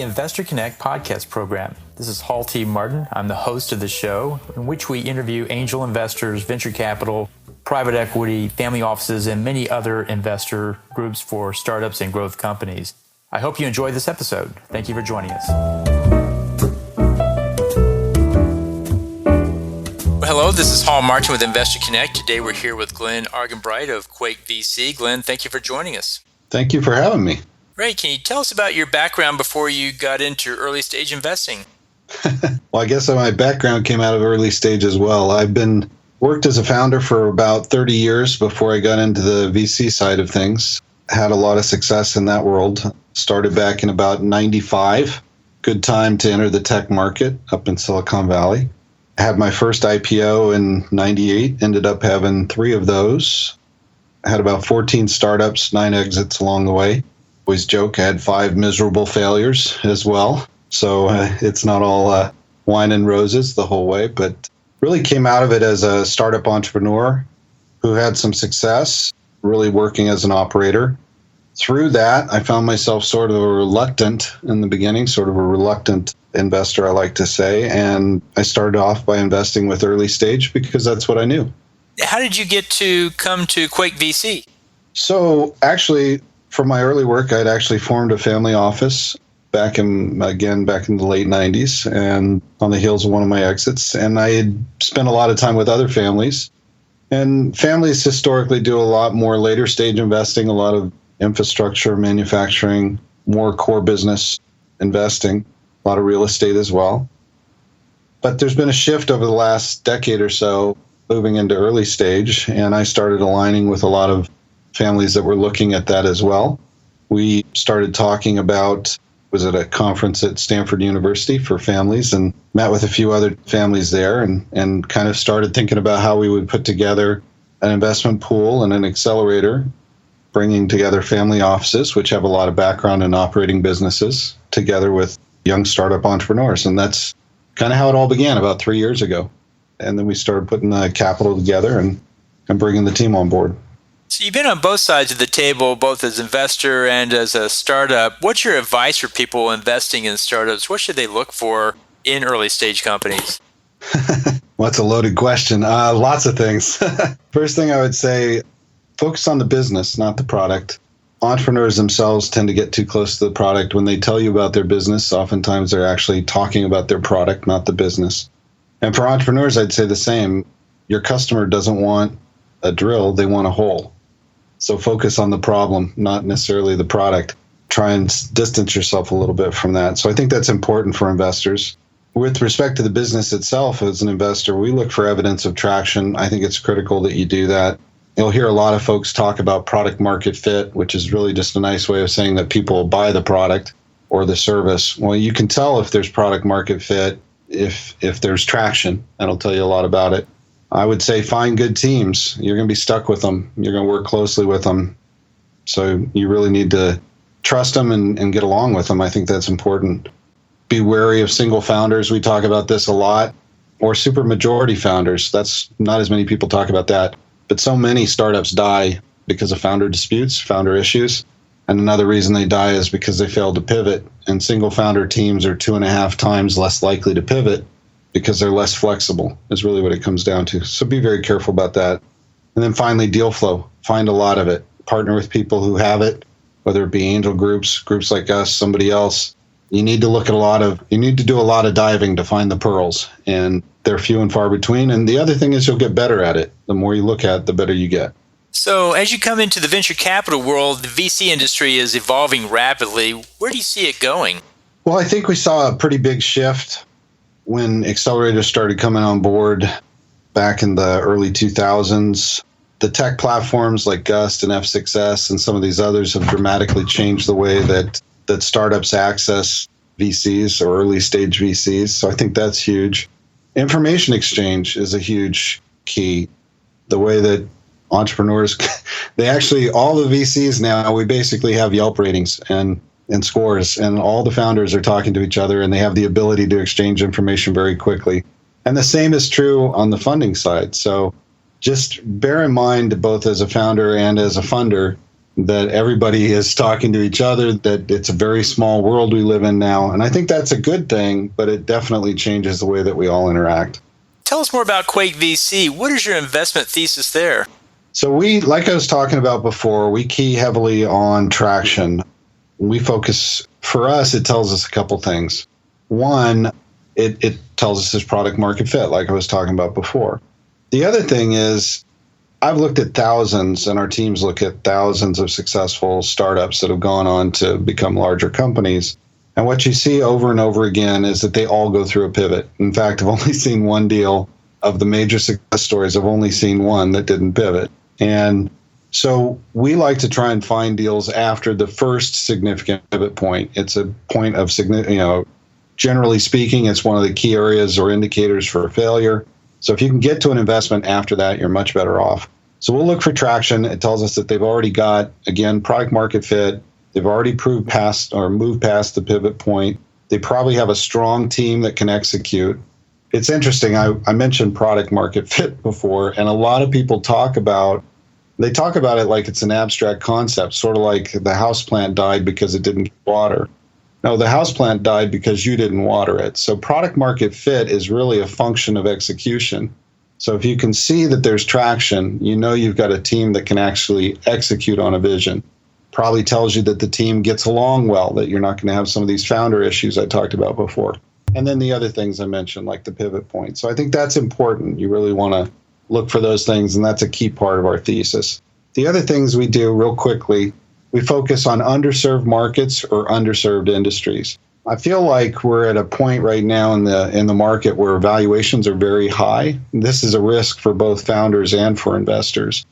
Investor Connect podcast program. This is Hall T. Martin. I'm the host of the show, in which we interview angel investors, venture capital, private equity, family offices, and many other investor groups for startups and growth companies. I hope you enjoy this episode. Thank you for joining us. Well, hello, this is Hall Martin with Investor Connect. Today we're here with Glenn Argenbright of Quake VC. Glenn, thank you for joining us. Thank you for having me. Great. Can you tell us about your background before you got into early stage investing? Well, I guess my background came out of early stage as well. I've been worked as a founder for about 30 years before I got into the VC side of things. Had a lot of success in that world. Started back in about 95. Good time to enter the tech market up in Silicon Valley. Had my first IPO in 98. Ended up having 3 of those. Had about 14 startups, 9 exits along the way. Always joke I had 5 miserable failures as well. So it's not all wine and roses the whole way, but really came out of it as a startup entrepreneur who had some success, really working as an operator. Through that, I found myself sort of in the beginning, sort of a reluctant investor, I like to say. And I started off by investing with early stage because that's what I knew. How did you get to come to Quake VC? So actually, from my early work, I'd actually formed a family office back in the late 90s and on the heels of one of my exits. And I had spent a lot of time with other families. And families historically do a lot more later stage investing, a lot of infrastructure, manufacturing, more core business investing, a lot of real estate as well. But there's been a shift over the last decade or so moving into early stage, and I started aligning with a lot of families that were looking at that as well. We started talking about, was at a conference at Stanford University for families and met with a few other families there and kind of started thinking about how we would put together an investment pool and an accelerator, bringing together family offices, which have a lot of background in operating businesses, together with young startup entrepreneurs. And that's kind of how it all began about 3 years ago. And then we started putting the capital together and bringing the team on board. So you've been on both sides of the table, both as investor and as a startup. What's your advice for people investing in startups? What should they look for in early stage companies? Well, that's a loaded question. Lots of things. First thing I would say, focus on the business, not the product. Entrepreneurs themselves tend to get too close to the product. When they tell you about their business, oftentimes they're actually talking about their product, not the business. And for entrepreneurs, I'd say the same. Your customer doesn't want a drill, they want a hole. So focus on the problem, not necessarily the product. Try and distance yourself a little bit from that. So I think that's important for investors. With respect to the business itself, as an investor, we look for evidence of traction. I think it's critical that you do that. You'll hear a lot of folks talk about product market fit, which is really just a nice way of saying that people buy the product or the service. Well, you can tell if there's product market fit if there's traction. That'll tell you a lot about it. I would say find good teams. You're going to be stuck with them. You're going to work closely with them. So you really need to trust them and get along with them. I think that's important. Be wary of single founders. We talk about this a lot. Or super majority founders. That's not as many people talk about that. But so many startups die because of founder disputes, founder issues. And another reason they die is because they failed to pivot. And single founder teams are 2.5 times less likely to pivot because they're less flexible, is really what it comes down to. So be very careful about that. And then finally, deal flow. Find a lot of it. Partner with people who have it, whether it be angel groups like us, somebody else. You need to do a lot of diving to find the pearls, and they're few and far between. And the other thing is you'll get better at it. The more you look at it, the better you get. So as you come into the venture capital world, the VC industry is evolving rapidly. Where do you see it going? Well, I think we saw a pretty big shift when accelerators started coming on board back in the early 2000s. The tech platforms like Gust and F6S and some of these others have dramatically changed the way that startups access VCs or early stage VCs. So I think that's huge. Information exchange is a huge key. The way that entrepreneurs, all the VCs now, we basically have Yelp ratings and scores, and all the founders are talking to each other, and they have the ability to exchange information very quickly. And the same is true on the funding side. So just bear in mind, both as a founder and as a funder, that everybody is talking to each other, that it's a very small world we live in now. And I think that's a good thing, but it definitely changes the way that we all interact. Tell us more about Quake VC. What is your investment thesis there? So we, like I was talking about before, we key heavily on traction. We focus, for us, it tells us a couple things. One, it tells us there's product market fit, like I was talking about before. The other thing is, I've looked at thousands, and our teams look at thousands of successful startups that have gone on to become larger companies. And what you see over and over again is that they all go through a pivot. In fact, I've only seen one deal of the major success stories. I've only seen one that didn't pivot. And so we like to try and find deals after the first significant pivot point. It's a point of significant, generally speaking, it's one of the key areas or indicators for failure. So if you can get to an investment after that, you're much better off. So we'll look for traction. It tells us that they've already got, again, product market fit. They've already moved past the pivot point. They probably have a strong team that can execute. It's interesting. I mentioned product market fit before, and a lot of people talk about it like it's an abstract concept, sort of like the houseplant died because it didn't get water. No, the houseplant died because you didn't water it. So product market fit is really a function of execution. So if you can see that there's traction, you've got a team that can actually execute on a vision. Probably tells you that the team gets along well, that you're not going to have some of these founder issues I talked about before. And then the other things I mentioned, like the pivot point. So I think that's important. You really want to look for those things, and that's a key part of our thesis. The other things we do real quickly, we focus on underserved markets or underserved industries. I feel like we're at a point right now in the market where valuations are very high. This is a risk for both founders and for investors.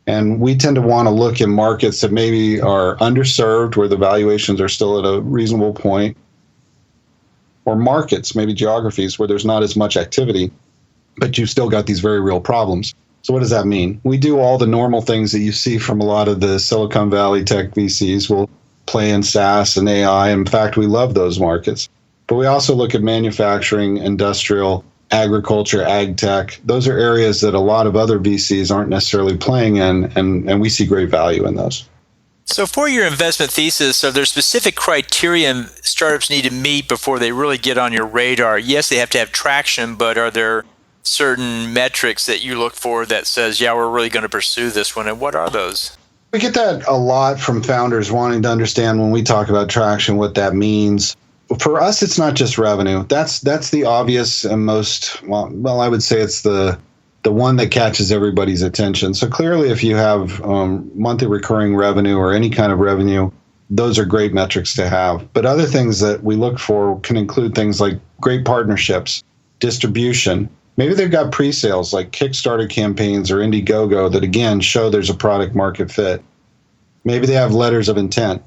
And we tend to want to look in markets that maybe are underserved, where the valuations are still at a reasonable point, or markets, maybe geographies, where there's not as much activity, but you've still got these very real problems. So what does that mean? We do all the normal things that you see from a lot of the Silicon Valley tech VCs. We'll play in SaaS and AI. In fact, we love those markets. But we also look at manufacturing, industrial, agriculture, ag tech. Those are areas that a lot of other VCs aren't necessarily playing in, and we see great value in those. So for your investment thesis, are there specific criteria startups need to meet before they really get on your radar? Yes, they have to have traction, but are there certain metrics that you look for that says, yeah, we're really going to pursue this one? And what are those? We get that a lot from founders wanting to understand when we talk about traction, what that means. For us, it's not just revenue. That's the obvious and most, well, I would say it's the one that catches everybody's attention. So clearly, if you have monthly recurring revenue or any kind of revenue, those are great metrics to have. But other things that we look for can include things like great partnerships, distribution. Maybe they've got pre-sales like Kickstarter campaigns or Indiegogo that, again, show there's a product market fit. Maybe they have letters of intent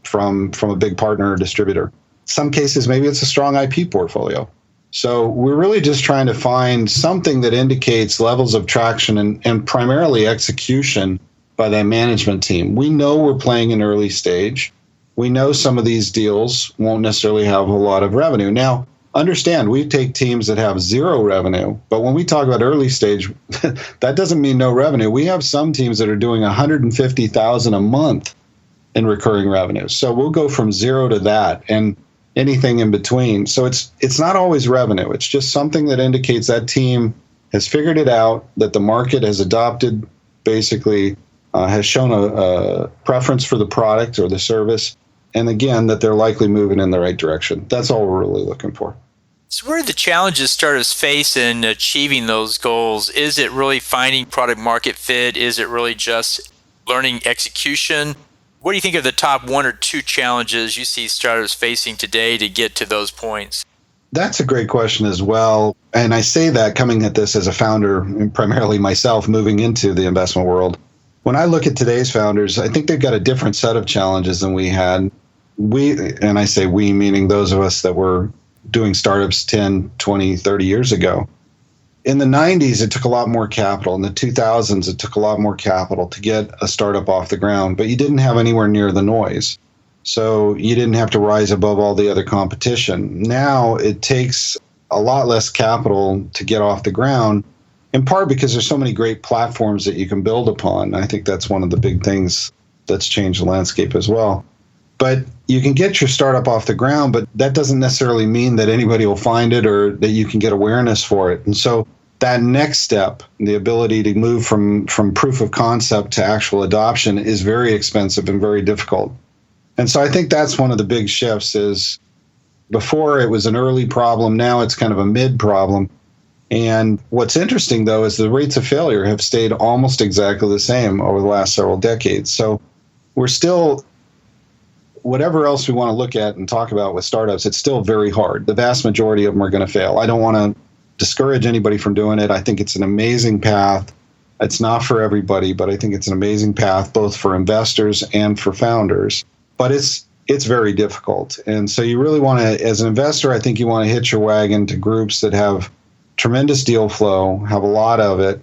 from a big partner or distributor. Some cases, maybe it's a strong IP portfolio. So we're really just trying to find something that indicates levels of traction and primarily execution by that management team. We know we're playing in early stage. We know some of these deals won't necessarily have a lot of revenue. Now, understand, we take teams that have zero revenue, but when we talk about early stage, that doesn't mean no revenue. We have some teams that are doing $150,000 a month in recurring revenue. So we'll go from zero to that and anything in between. So it's not always revenue. It's just something that indicates that team has figured it out, that the market has adopted, basically has shown a preference for the product or the service, and again, that they're likely moving in the right direction. That's all we're really looking for. So what are the challenges startups face in achieving those goals? Is it really finding product market fit? Is it really just learning execution? What do you think are the top one or two challenges you see startups facing today to get to those points? That's a great question as well. And I say that coming at this as a founder, and primarily myself moving into the investment world. When I look at today's founders, I think they've got a different set of challenges than we had. And I say we, meaning those of us that were doing startups 10, 20, 30 years ago. In the 90s, it took a lot more capital. In the 2000s, it took a lot more capital to get a startup off the ground, but you didn't have anywhere near the noise. So you didn't have to rise above all the other competition. Now it takes a lot less capital to get off the ground, in part because there's so many great platforms that you can build upon. I think that's one of the big things that's changed the landscape as well. But you can get your startup off the ground, but that doesn't necessarily mean that anybody will find it or that you can get awareness for it. And so that next step, the ability to move from proof of concept to actual adoption, is very expensive and very difficult. And so I think that's one of the big shifts. Is before it was an early problem, now it's kind of a mid problem. And what's interesting, though, is the rates of failure have stayed almost exactly the same over the last several decades. So we're still, whatever else we want to look at and talk about with startups, it's still very hard. The vast majority of them are going to fail. I don't want to discourage anybody from doing it. I think it's an amazing path. It's not for everybody, but I think it's an amazing path both for investors and for founders. But it's very difficult. And so you really want to, as an investor, I think you want to hitch your wagon to groups that have tremendous deal flow, have a lot of it,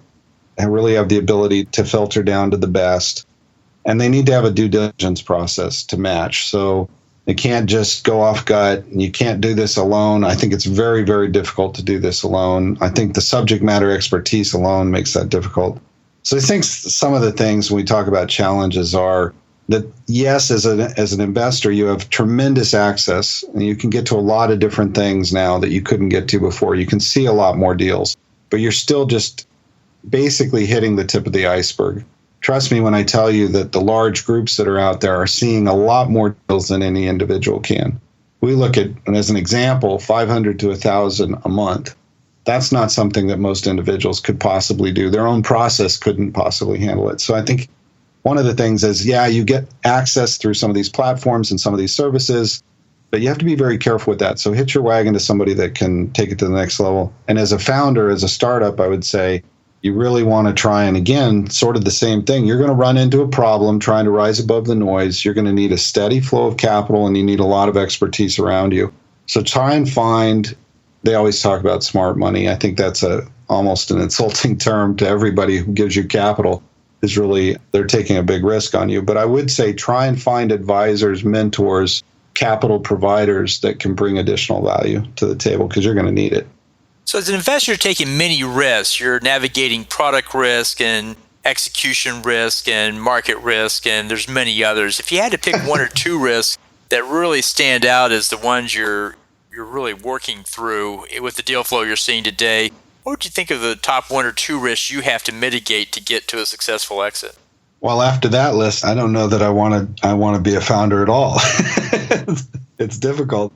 and really have the ability to filter down to the best. And they need to have a due diligence process to match. So they can't just go off gut, and you can't do this alone. I think it's very, very difficult to do this alone. I think the subject matter expertise alone makes that difficult. So I think some of the things when we talk about challenges are that, yes, as an investor, you have tremendous access, and you can get to a lot of different things now that you couldn't get to before. You can see a lot more deals, but you're still just basically hitting the tip of the iceberg. Trust me when I tell you that the large groups that are out there are seeing a lot more deals than any individual can. We look at, as an example, 500 to 1,000 a month. That's not something that most individuals could possibly do. Their own process couldn't possibly handle it. So I think one of the things is, yeah, you get access through some of these platforms and some of these services, but you have to be very careful with that. So hitch your wagon to somebody that can take it to the next level. And as a founder, as a startup, I would say, you really want to try, and again, sort of the same thing. You're going to run into a problem trying to rise above the noise. You're going to need a steady flow of capital, and you need a lot of expertise around you. So try and find, they always talk about smart money. I think that's almost an insulting term to everybody who gives you capital. Is really, they're taking a big risk on you. But I would say try and find advisors, mentors, capital providers that can bring additional value to the table, because you're going to need it. So as an investor, you're taking many risks. You're navigating product risk and execution risk and market risk, and there's many others. If you had to pick one or two risks that really stand out as the ones you're really working through with the deal flow you're seeing today, what would you think of the top one or two risks you have to mitigate to get to a successful exit? Well, after that list, I don't know that I want to be a founder at all. It's difficult.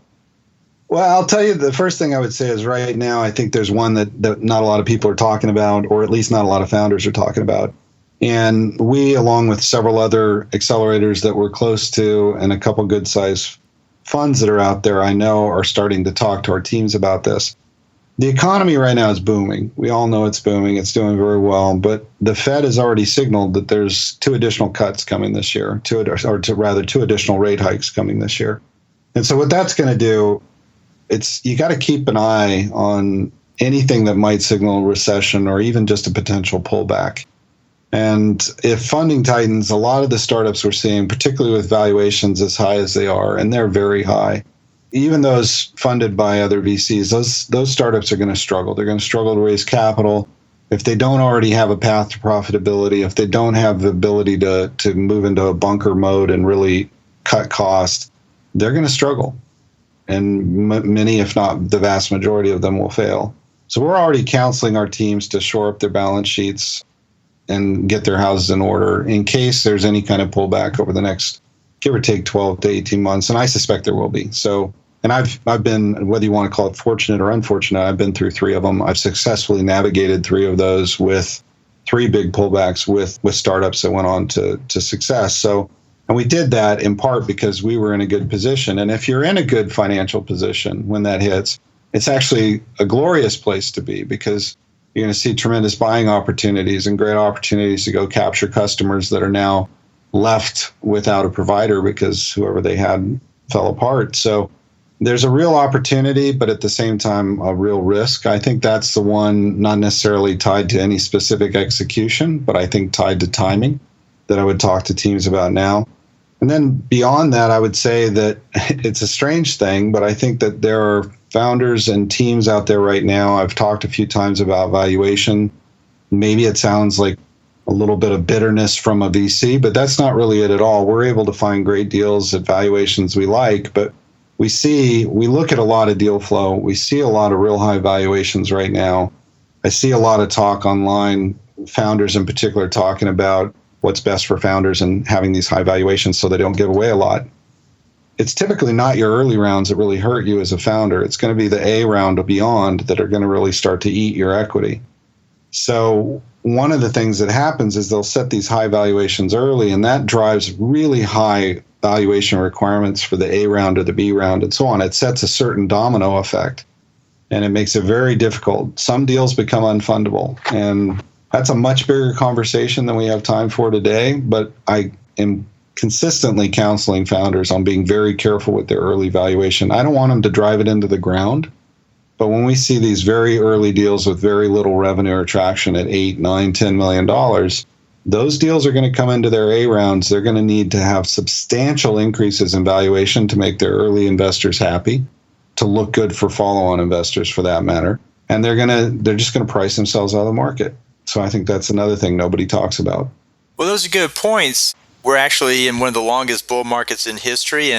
Well, I'll tell you, the first thing I would say is right now, I think there's one that not a lot of people are talking about, or at least not a lot of founders are talking about. And we, along with several other accelerators that we're close to and a couple good-sized funds that are out there, I know are starting to talk to our teams about this. The economy right now is booming. We all know it's booming. It's doing very well. But the Fed has already signaled that there's 2 additional cuts coming this year, two additional rate hikes coming this year. And so what that's going to do, you got to keep an eye on anything that might signal a recession or even just a potential pullback. And if funding tightens, a lot of the startups we're seeing, particularly with valuations as high as they are, and they're very high, even those funded by other VCs, those startups are going to struggle. They're going to struggle to raise capital. If they don't already have a path to profitability, if they don't have the ability to move into a bunker mode and really cut costs, they're going to struggle. And many, if not the vast majority of them, will fail. So we're already counseling our teams to shore up their balance sheets and get their houses in order in case there's any kind of pullback over the next, give or take, 12 to 18 months. And I suspect there will be. So, and I've been, whether you want to call it fortunate or unfortunate, I've been through 3 of them. I've successfully navigated 3 of those with 3 big pullbacks with startups that went on to success. So, and we did that in part because we were in a good position. And if you're in a good financial position when that hits, it's actually a glorious place to be, because you're going to see tremendous buying opportunities and great opportunities to go capture customers that are now left without a provider because whoever they had fell apart. So there's a real opportunity, but at the same time, a real risk. I think that's the one not necessarily tied to any specific execution, but I think tied to timing that I would talk to teams about now. And then beyond that, I would say that it's a strange thing, but I think that there are founders and teams out there right now. I've talked a few times about valuation. Maybe it sounds like a little bit of bitterness from a VC, but that's not really it at all. We're able to find great deals at valuations we like, but we look at a lot of deal flow. We see a lot of real high valuations right now. I see a lot of talk online, founders in particular talking about what's best for founders and having these high valuations so they don't give away a lot. It's typically not your early rounds that really hurt you as a founder. It's going to be the A round or beyond that are going to really start to eat your equity. So one of the things that happens is they'll set these high valuations early, and that drives really high valuation requirements for the A round or the B round and so on. It sets a certain domino effect, and it makes it very difficult. Some deals become unfundable, and that's a much bigger conversation than we have time for today, but I am consistently counseling founders on being very careful with their early valuation. I don't want them to drive it into the ground, but when we see these very early deals with very little revenue or traction at $8, $9, $10 million, those deals are going to come into their A rounds. They're going to need to have substantial increases in valuation to make their early investors happy, to look good for follow-on investors for that matter. And they're just going to price themselves out of the market. So I think that's another thing nobody talks about. Well, those are good points. We're actually in one of the longest bull markets in history,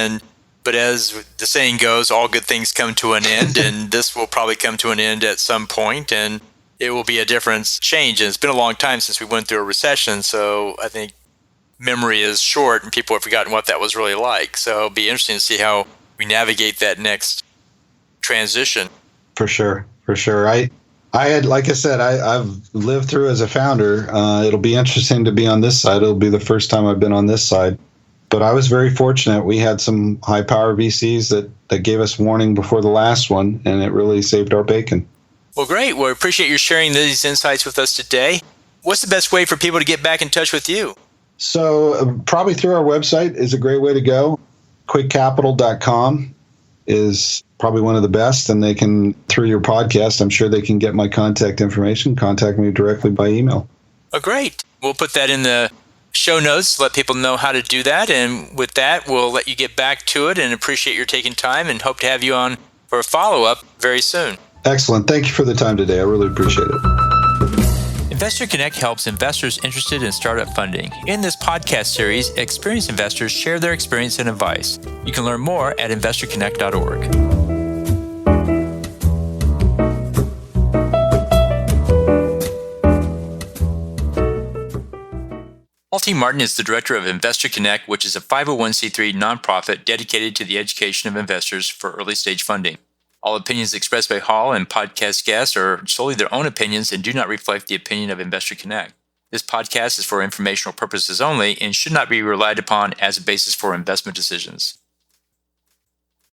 but as the saying goes, all good things come to an end, and this will probably come to an end at some point, and it will be a different change. And it's been a long time since we went through a recession, so I think memory is short, and people have forgotten what that was really like. So it'll be interesting to see how we navigate that next transition. For sure. I had, like I said, I've lived through as a founder. It'll be interesting to be on this side. It'll be the first time I've been on this side. But I was very fortunate. We had some high-power VCs that gave us warning before the last one, and it really saved our bacon. Well, great. Well, I appreciate you sharing these insights with us today. What's the best way for people to get back in touch with you? So probably through our website is a great way to go. QuakeCapital.com is probably one of the best, and they can, through your podcast, I'm sure they can get my contact information, contact me directly by email. Oh, great. We'll put that in the show notes, let people know how to do that. And with that, we'll let you get back to it and appreciate your taking time and hope to have you on for a follow-up very soon. Excellent. Thank you for the time today. I really appreciate it. Investor Connect helps investors interested in startup funding. In this podcast series, experienced investors share their experience and advice. You can learn more at investorconnect.org. Paul T. Martin is the director of Investor Connect, which is a 501c3 nonprofit dedicated to the education of investors for early-stage funding. All opinions expressed by Hall and podcast guests are solely their own opinions and do not reflect the opinion of Investor Connect. This podcast is for informational purposes only and should not be relied upon as a basis for investment decisions.